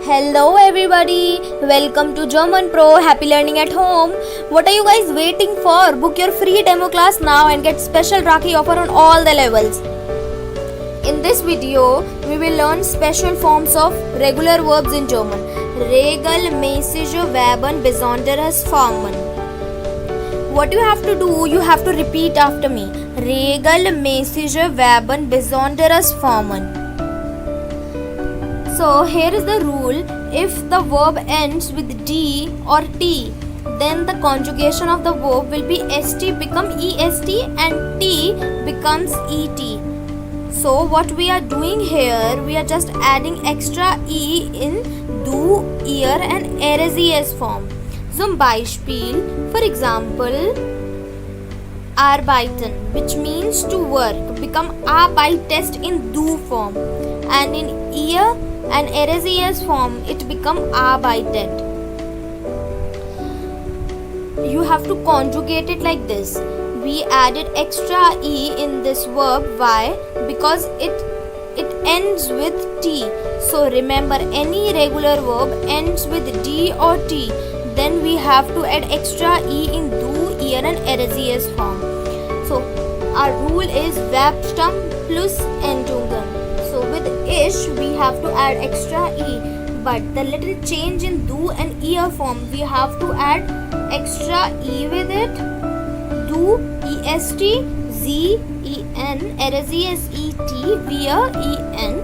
Hello everybody, welcome to German Pro, happy learning at home. What are you guys waiting for? Book your free demo class now and get special Rakhi offer on all the levels. In this video, we will learn special forms of regular verbs in German. Regelmäßige Verben besonderes Formen. What you have to do, you have to repeat after me. Regelmäßige Verben besonderes Formen. So here is the rule, if the verb ends with D or T, then the conjugation of the verb will be ST become EST and T becomes ET. So what we are doing here, we are just adding extra E in du, ihr and RSES form. Zum Beispiel, for example, arbeiten, which means to work, become arbeitest in du form, and in ihr and RSES form it become arbeitet. You have to conjugate it like this. We added extra E in this verb. Why? Because it ends with T. So remember, any regular verb ends with D or T, then we have to add extra E in du, ihr and RSES form. So our rule is Verbstamm plus Endungen. So with ish we have to add extra E, but the little change in du and ihr form, we have to add extra E with it. Du, est, z, en, RSES, et, wir, en,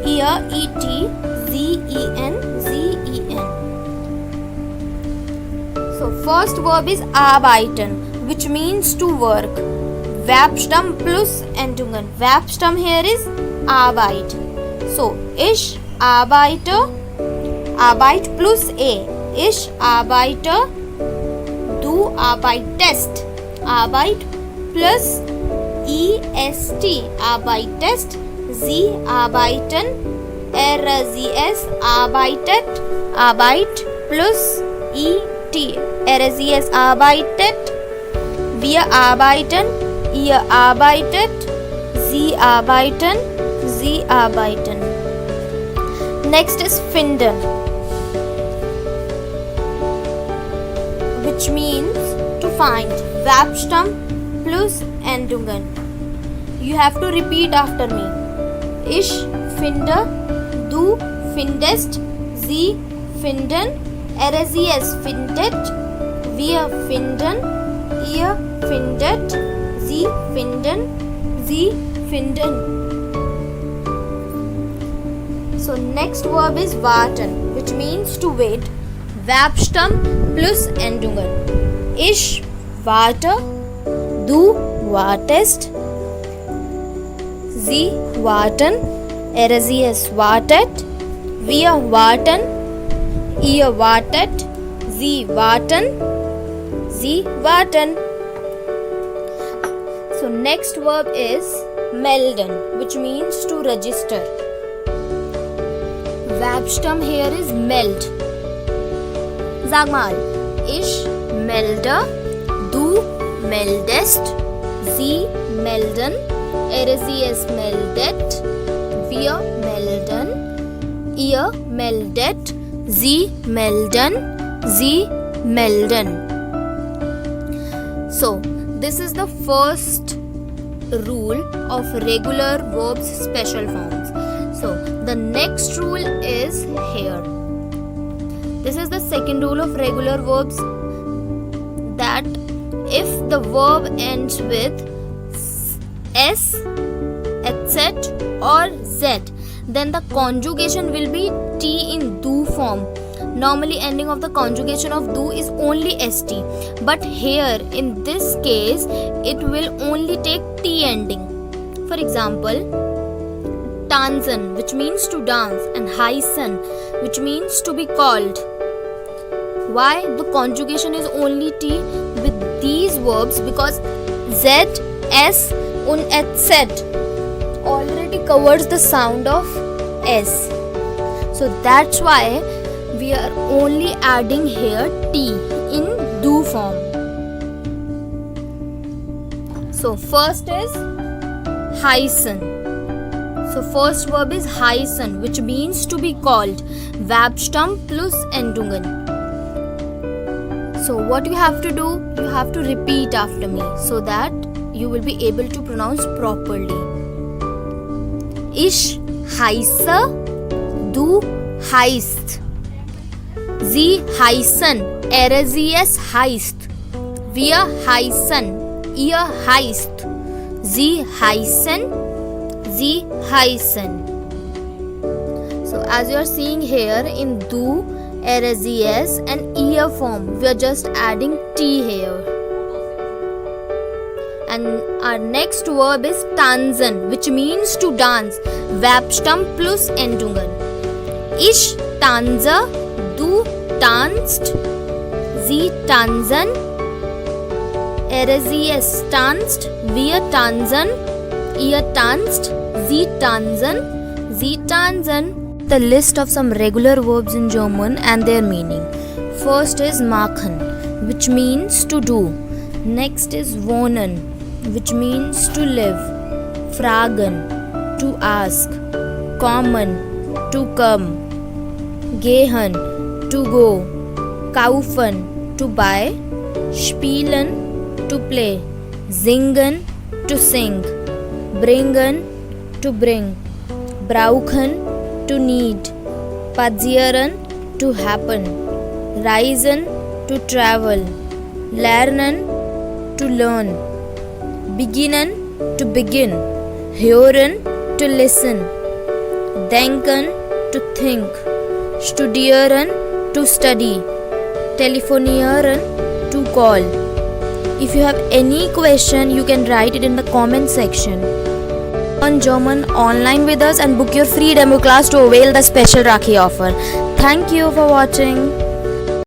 ihr, et, z, en, z, en. So first verb is arbeiten, which means to work. Verbstamm plus Endungen. Verbstamm here is Arbeit. So, ich arbeite, Arbeit plus A. Ich arbeite, du arbeitest. Arbeit plus EST. Arbeitest, Sie arbeiten, RSES arbeitet, Arbeit plus ET. RSES arbeitet, wir arbeiten, ihr arbeitet, Sie arbeiten, Sie arbeiten. Next is finden, which means to find. Verbstamm plus Endungen. You have to repeat after me. Ich finde, du findest, Sie finden, RSES findet, wir finden, ihr findet, Sie finden, Sie finden. So next verb is warten, which means to wait. Verbstamm plus Endungen. Ich warte, du wartest, Sie warten, RSES wartet, wir warten, ihr wartet, Sie warten, Sie warten. So next verb is melden, which means to register. Verbstamm here is meld. Sag mal, ich melde, du meldest, sie melden, RSES meldet, wir melden, ihr meldet, sie melden, sie melden. So, this is the first rule of regular verbs special forms. So the next rule is here. This is the second rule of regular verbs, that if the verb ends with s, etc or z, then the conjugation will be t in du form. Normally ending of the conjugation of du is only st, but here in this case it will only take t ending. For example, tanzen, which means to dance, and heißen, which means to be called. Why the conjugation is only t with these verbs? Because z, s and etc already covers the sound of s. So that's why we are only adding here t in du form. So first is heißen. So first verb is heißen, which means to be called. Verbstamm plus Endungen. So what you have to do? You have to repeat after me so that you will be able to pronounce properly. Ich heiße, du heißt. Sie heißen, es heißt. Wir heißen, ihr heißt. Sie heißen, sie heißen. So as you are seeing here in du, es and ihr form, we are just adding t here. And our next verb is tanzen, which means to dance. Verbstamm plus Endungen. Ich tanze, du tanzt, sie tanzen, es tanzt, wir tanzen, ihr tanzt, sie tanzen. The list of some regular verbs in German and their meaning. First is machen, which means to do. Next is wohnen, which means to live. Fragen, to ask. Kommen, to come. Gehen, to go. Kaufen, to buy. Spielen, to play. Singen, to sing. Bringen, to bring. Brauchen, to need. Passieren, to happen. Reisen, to travel. Lernen, to learn. Beginnen, to begin. Hören, to listen. Denken, to think. Studieren, to study. Telefonieren, to call. If you have any question, you can write it in the comment section. Learn German online with us and book your free demo class to avail the special Rakhi offer. Thank you for watching.